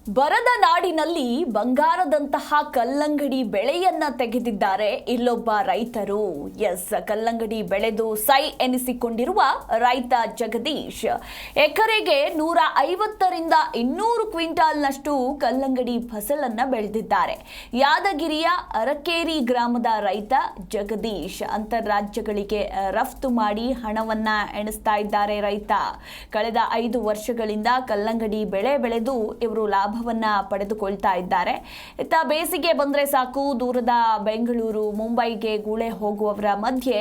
ಬರದ ನಾಡಿನಲ್ಲಿ ಬಂಗಾರದಂತಹ ಕಲ್ಲಂಗಡಿ ಬೆಳೆಯನ್ನ ತೆಗೆದಿದ್ದಾರೆ ಇಲ್ಲೊಬ್ಬ ರೈತರು. ಕಲ್ಲಂಗಡಿ ಬೆಳೆದು ಸೈ ಎನಿಸಿಕೊಂಡಿರುವ ರೈತ ಜಗದೀಶ್ ಎಕರೆಗೆ 150ರಿಂದ 200 ಕ್ವಿಂಟಾಲ್ನಷ್ಟು ಕಲ್ಲಂಗಡಿ ಫಸಲನ್ನ ಬೆಳೆದಿದ್ದಾರೆ. ಯಾದಗಿರಿಯ ಅರಕೇರಿ ಗ್ರಾಮದ ರೈತ ಜಗದೀಶ್ ಅಂತಾರಾಜ್ಯಗಳಿಗೆ ರಫ್ತು ಮಾಡಿ ಹಣವನ್ನ ಎಣಿಸ್ತಾ ಇದ್ದಾರೆ. ರೈತ ಕಳೆದ 5 ವರ್ಷಗಳಿಂದ ಕಲ್ಲಂಗಡಿ ಬೆಳೆ ಬೆಳೆದು ಇವರು ಲಾಭವನ್ನ ಪಡೆದುಕೊಳ್ತಾ ಇದ್ದಾರೆ. ಇತ್ತ ಬೇಸಿಗೆ ಬಂದ್ರೆ ಸಾಕು ದೂರದ ಬೆಂಗಳೂರು ಮುಂಬೈಗೆ ಗೂಳೆ ಹೋಗುವವರ ಮಧ್ಯೆ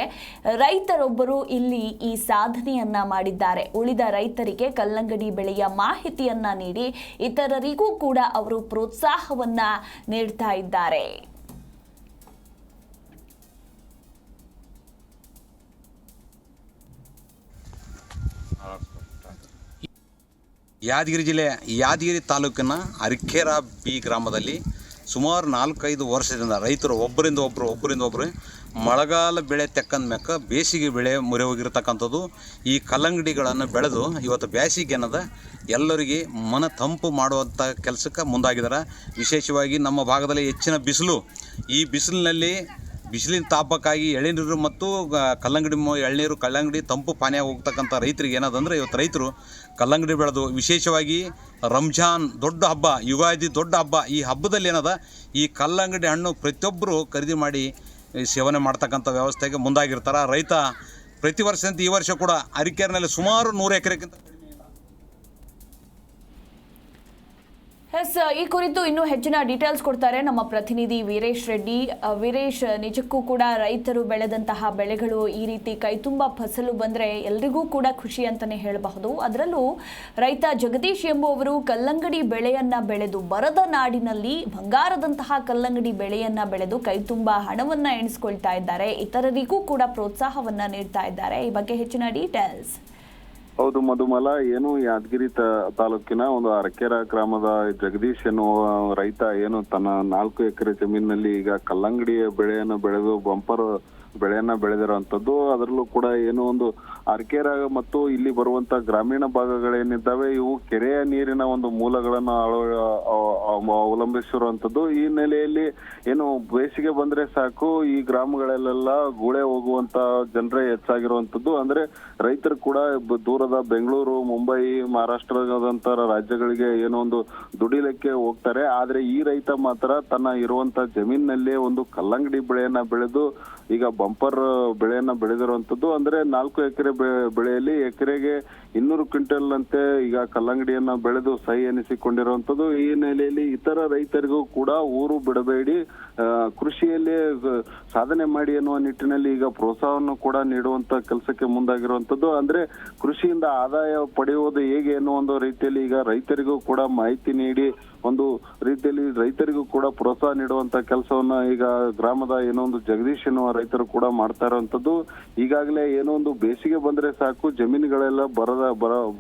ರೈತರೊಬ್ಬರು ಇಲ್ಲಿ ಈ ಸಾಧನೆಯನ್ನ ಮಾಡಿದ್ದಾರೆ. ಉಳಿದ ರೈತರಿಗೆ ಕಲ್ಲಂಗಡಿ ಬೆಳೆಯ ಮಾಹಿತಿಯನ್ನ ನೀಡಿ ಇತರರಿಗೂ ಕೂಡ ಅವರು ಪ್ರೋತ್ಸಾಹವನ್ನ ನೀಡ್ತಾ ಇದ್ದಾರೆ. ಯಾದಗಿರಿ ಜಿಲ್ಲೆ ಯಾದಗಿರಿ ತಾಲೂಕಿನ ಅರಕೇರಾ ಬಿ ಗ್ರಾಮದಲ್ಲಿ ಸುಮಾರು 4-5 ವರ್ಷದಿಂದ ರೈತರು ಒಬ್ಬರಿಂದ ಒಬ್ಬರು ಮಳೆಗಾಲ ಬೆಳೆ ತೆಕ್ಕಂದ ಮ್ಯಾಕ ಬೇಸಿಗೆ ಬೆಳೆ ಮೊರೆ ಹೋಗಿರ್ತಕ್ಕಂಥದ್ದು. ಈ ಕಲ್ಲಂಗಡಿಗಳನ್ನು ಬೆಳೆದು ಇವತ್ತು ಬೇಸಿಗೆ ಅನ್ನೋದ ಎಲ್ಲರಿಗೆ ಮನ ತಂಪು ಮಾಡುವಂಥ ಕೆಲಸಕ್ಕೆ ಮುಂದಾಗಿದ್ದಾರೆ. ವಿಶೇಷವಾಗಿ ನಮ್ಮ ಭಾಗದಲ್ಲಿ ಹೆಚ್ಚಿನ ಬಿಸಿಲು, ಈ ಬಿಸಿಲಿನ ತಾಪಕ್ಕಾಗಿ ಎಳೆನೀರು ಮತ್ತು ಎಳ್ನೀರು ಕಲ್ಲಂಗಡಿ ತಂಪು ಪಾನೀಯ ಹೋಗ್ತಕ್ಕಂಥ ರೈತರಿಗೆ ಏನದಂದರೆ ಇವತ್ತು ರೈತರು ಕಲ್ಲಂಗಡಿ ಬೆಳೆದು ವಿಶೇಷವಾಗಿ ರಂಜಾನ್ ದೊಡ್ಡ ಹಬ್ಬ, ಯುಗಾದಿ ದೊಡ್ಡ ಹಬ್ಬ, ಈ ಹಬ್ಬದಲ್ಲಿ ಏನದ ಈ ಕಲ್ಲಂಗಡಿ ಹಣ್ಣು ಪ್ರತಿಯೊಬ್ಬರು ಖರೀದಿ ಮಾಡಿ ಸೇವನೆ ಮಾಡ್ತಕ್ಕಂಥ ವ್ಯವಸ್ಥೆಗೆ ಮುಂದಾಗಿರ್ತಾರೆ. ರೈತ ಪ್ರತಿ ವರ್ಷದಂತೆ ಈ ವರ್ಷ ಕೂಡ ಅರಕೇರಿನಲ್ಲಿ ಸುಮಾರು 100 ಎಕರೆಗಿಂತ ಈ ಕುರಿತು ಇನ್ನೂ ಹೆಚ್ಚಿನ ಡೀಟೇಲ್ಸ್ ಕೊಡ್ತಾರೆ ನಮ್ಮ ಪ್ರತಿನಿಧಿ ವೀರೇಶ್ ರೆಡ್ಡಿ. ವೀರೇಶ್, ನಿಜಕ್ಕೂ ಕೂಡ ರೈತರು ಬೆಳೆದಂತಹ ಬೆಳೆಗಳು ಈ ರೀತಿ ಕೈತುಂಬ ಫಸಲು ಬಂದರೆ ಎಲ್ರಿಗೂ ಕೂಡ ಖುಷಿ ಅಂತಲೇ ಹೇಳಬಹುದು. ಅದರಲ್ಲೂ ರೈತ ಜಗದೀಶ್ ಎಂಬುವವರು ಕಲ್ಲಂಗಡಿ ಬೆಳೆಯನ್ನ ಬೆಳೆದು ಬರದ ನಾಡಿನಲ್ಲಿ ಬಂಗಾರದಂತಹ ಕಲ್ಲಂಗಡಿ ಬೆಳೆಯನ್ನ ಬೆಳೆದು ಕೈತುಂಬ ಹಣವನ್ನ ಎಣಿಸ್ಕೊಳ್ತಾ ಇದ್ದಾರೆ. ಇತರರಿಗೂ ಕೂಡ ಪ್ರೋತ್ಸಾಹವನ್ನ ನೀಡ್ತಾ ಇದ್ದಾರೆ. ಈ ಬಗ್ಗೆ ಹೆಚ್ಚಿನ ಡೀಟೇಲ್ಸ್. ಹೌದು ಮಧುಮಲ, ಏನು ಯಾದಗಿರಿ ತಾಲೂಕಿನ ಒಂದು ಅರಕೇರಾ ಗ್ರಾಮದ ಜಗದೀಶ್ ಎನ್ನುವ ರೈತ ಏನು ತನ್ನ 4 ಎಕರೆ ಜಮೀನಿನಲ್ಲಿ ಈಗ ಕಲ್ಲಂಗಡಿಯ ಬೆಳೆಯನ್ನು ಬೆಳೆದು ಬಂಪರ್ ಬೆಳೆಯನ್ನ ಬೆಳೆದಿರುವಂತದ್ದು. ಅದರಲ್ಲೂ ಕೂಡ ಏನು ಒಂದು ಅರಕೇರಾ ಮತ್ತು ಇಲ್ಲಿ ಬರುವಂತ ಗ್ರಾಮೀಣ ಭಾಗಗಳೇನಿದ್ದಾವೆ ಇವು ಕೆರೆಯ ನೀರಿನ ಒಂದು ಮೂಲಗಳನ್ನು ಅವಲಂಬಿಸಿರುವಂತದ್ದು. ಈ ನೆಲೆಯಲ್ಲಿ ಏನು ಬೇಸಿಗೆ ಬಂದ್ರೆ ಸಾಕು ಈ ಗ್ರಾಮಗಳಲ್ಲೆಲ್ಲ ಗೂಳೆ ಹೋಗುವಂತ ಜನರೇ ಹೆಚ್ಚಾಗಿರುವಂತದ್ದು. ಅಂದ್ರೆ ರೈತರು ಕೂಡ ದೂರದ ಬೆಂಗಳೂರು, ಮುಂಬೈ, ಮಹಾರಾಷ್ಟ್ರದಂತ ರಾಜ್ಯಗಳಿಗೆ ಏನೋ ಒಂದು ದುಡಿಲಿಕ್ಕೆ ಹೋಗ್ತಾರೆ. ಆದ್ರೆ ಈ ರೈತ ಮಾತ್ರ ತನ್ನ ಇರುವಂತ ಜಮೀನಿನಲ್ಲೇ ಒಂದು ಕಲ್ಲಂಗಡಿ ಬೆಳೆಯನ್ನ ಬೆಳೆದು ಈಗ ಬಂಪರ್ ಬೆಳೆಯನ್ನ ಬೆಳೆದಿರುವಂತದ್ದು. ಅಂದ್ರೆ 4 ಎಕರೆ ಬೆಳೆಯಲ್ಲಿ ಎಕರೆಗೆ 200 ಕ್ವಿಂಟಲ್ ಅಂತೆ ಈಗ ಕಲ್ಲಂಗಡಿಯನ್ನ ಬೆಳೆದು ಸೈ ಎನಿಸಿಕೊಂಡಿರುವಂತದ್ದು. ಈ ನೆಲೆಯಲ್ಲಿ ಇತರ ರೈತರಿಗೂ ಕೂಡ ಊರು ಬಿಡಬೇಡಿ, ಕೃಷಿಯಲ್ಲಿ ಸಾಧನೆ ಮಾಡಿ ಎನ್ನುವ ನಿಟ್ಟಿನಲ್ಲಿ ಈಗ ಪ್ರೋತ್ಸಾಹವನ್ನು ಕೂಡ ನೀಡುವಂತ ಕೆಲಸಕ್ಕೆ ಮುಂದಾಗಿರುವಂತದ್ದು. ಅಂದ್ರೆ ಕೃಷಿಯಿಂದ ಆದಾಯ ಪಡೆಯುವುದು ಹೇಗೆ ಎನ್ನುವ ಒಂದು ರೀತಿಯಲ್ಲಿ ಈಗ ರೈತರಿಗೂ ಕೂಡ ಮಾಹಿತಿ ನೀಡಿ ಒಂದು ರೀತಿಯಲ್ಲಿ ರೈತರಿಗೂ ಕೂಡ ಪ್ರೋತ್ಸಾಹ ನೀಡುವಂತ ಕೆಲಸವನ್ನ ಈಗ ಗ್ರಾಮದ ಏನೋ ಒಂದು ಜಗದೀಶ್ ಎನ್ನುವ ರೈತರು ಕೂಡ ಮಾಡ್ತಾ ಇರುವಂತದ್ದು. ಈಗಾಗಲೇ ಏನೋ ಒಂದು ಬೇಸಿಗೆ ಬಂದ್ರೆ ಸಾಕು ಜಮೀನುಗಳೆಲ್ಲ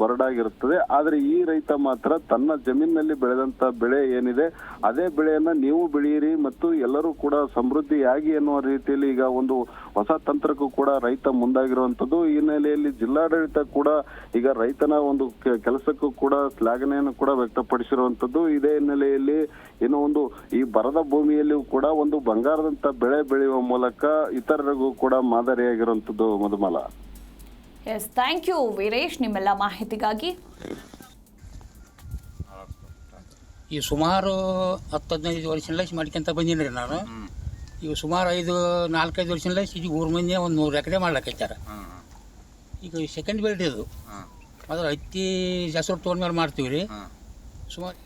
ಬರಡಾಗಿರುತ್ತದೆ. ಆದ್ರೆ ಈ ರೈತ ಮಾತ್ರ ತನ್ನ ಜಮೀನಿನಲ್ಲಿ ಬೆಳೆದಂತ ಬೆಳೆ ಏನಿದೆ ಅದೇ ಬೆಳೆಯನ್ನ ನೀವು ಬೆಳೆಯಿರಿ ಮತ್ತು ಎಲ್ಲರೂ ಕೂಡ ಸಮೃದ್ಧಿಯಾಗಿ ಎನ್ನುವ ರೀತಿಯಲ್ಲಿ ಈಗ ಒಂದು ಹೊಸ ತಂತ್ರಕ್ಕೂ ಕೂಡ ರೈತ ಮುಂದಾಗಿರುವಂತದ್ದು. ಈ ನೆಲೆಯಲ್ಲಿ ಜಿಲ್ಲಾಡಳಿತ ಕೂಡ ಈಗ ರೈತನ ಒಂದು ಕೆಲಸಕ್ಕೂ ಕೂಡ ಶ್ಲಾಘನೆಯನ್ನು ಕೂಡ ವ್ಯಕ್ತಪಡಿಸಿರುವಂತದ್ದು. ಇದೇ ಹಿನ್ನೆಲೆಯಲ್ಲಿ ಏನೋ ಒಂದು ಈ ಬರದ ಭೂಮಿಯಲ್ಲಿಯೂ ಕೂಡ ಒಂದು ಬಂಗಾರದಂತ ಬೆಳೆ ಬೆಳೆಯುವ ಮೂಲಕ ಇತರರಿಗೂ ಕೂಡ ಮಾದರಿಯಾಗಿರುವಂತದ್ದು. ಮಧುಮಲ, ಥ್ಯಾಂಕ್ ಯು ವೀರೇಶ್ ನಿಮ್ಮೆಲ್ಲ ಮಾಹಿತಿಗಾಗಿ. ಈ ಸುಮಾರು 10-15 ವರ್ಷದಿಂದ ಮಾಡ್ಕೊಂತ ಬಂದೀನಿ ರೀ ನಾನು. ಈಗ ಸುಮಾರು 4-5 ವರ್ಷದಿಂದ ಈಗ ಊರ ಮಂದಿ ಒಂದು 100 ಎಕರೆ ಮಾಡ್ಲಕ್ಕೈತಾರ. ಈಗ ಸೆಕೆಂಡ್ ಬೆಲ್ಟ್ ಇದು ಅದ್ರ ಹತ್ತಿ ಹೆಸರು ತೊಗೊಂಡ್ಮೇಲೆ ಮಾಡ್ತೀವಿ ರೀ. ಸುಮಾರು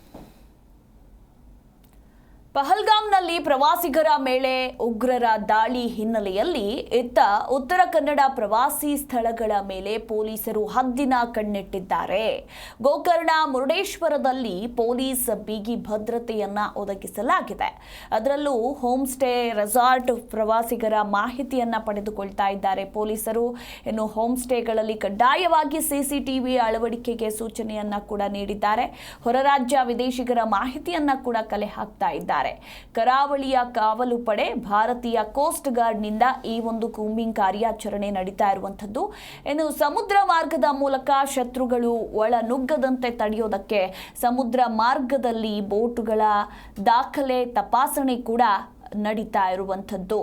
ಪಹಲ್ಗಾಮ್ನಲ್ಲಿ ಪ್ರವಾಸಿಗರ ಮೇಲೆ ಉಗ್ರರ ದಾಳಿ ಹಿನ್ನೆಲೆಯಲ್ಲಿ ಇತ್ತ ಉತ್ತರ ಕನ್ನಡ ಪ್ರವಾಸಿ ಸ್ಥಳಗಳ ಮೇಲೆ ಪೊಲೀಸರು ಹದ್ದಿನ ಕಣ್ಣಿಟ್ಟಿದ್ದಾರೆ. ಗೋಕರ್ಣ ಮುರುಡೇಶ್ವರದಲ್ಲಿ ಪೊಲೀಸ್ ಬಿಗಿ ಭದ್ರತೆಯನ್ನ ಒದಗಿಸಲಾಗಿದೆ. ಅದರಲ್ಲೂ ಹೋಮ್ ಸ್ಟೇ, ರೆಸಾರ್ಟ್ ಪ್ರವಾಸಿಗರ ಮಾಹಿತಿಯನ್ನ ಪಡೆದುಕೊಳ್ತಾ ಇದ್ದಾರೆ ಪೊಲೀಸರು. ಇನ್ನು ಹೋಮ್ ಸ್ಟೇಗಳಲ್ಲಿ ಕಡ್ಡಾಯವಾಗಿ ಸಿಸಿಟಿವಿ ಅಳವಡಿಕೆಗೆ ಸೂಚನೆಯನ್ನ ಕೂಡ ನೀಡಿದ್ದಾರೆ. ಹೊರ ರಾಜ್ಯ ವಿದೇಶಿಗರ ಮಾಹಿತಿಯನ್ನ ಕೂಡ ಕಲೆ ಹಾಕ್ತಾ ಇದ್ದಾರೆ. ಮಾಡಿದ್ದಾರೆ. ಕರಾವಳಿಯ ಕಾವಲು ಪಡೆ ಭಾರತೀಯ ಕೋಸ್ಟ್ ಗಾರ್ಡ್ನಿಂದ ಈ ಒಂದು ಕೂಂಬಿಂಗ್ ಕಾರ್ಯಾಚರಣೆ ನಡೀತಾ ಇರುವಂಥದ್ದು. ಇನ್ನು ಸಮುದ್ರ ಮಾರ್ಗದ ಮೂಲಕ ಶತ್ರುಗಳು ಒಳ ನುಗ್ಗದಂತೆ ತಡೆಯೋದಕ್ಕೆ ಸಮುದ್ರ ಮಾರ್ಗದಲ್ಲಿ ಬೋಟುಗಳ ದಾಖಲೆ ತಪಾಸಣೆ ಕೂಡ ನಡೀತಾ ಇರುವಂಥದ್ದು.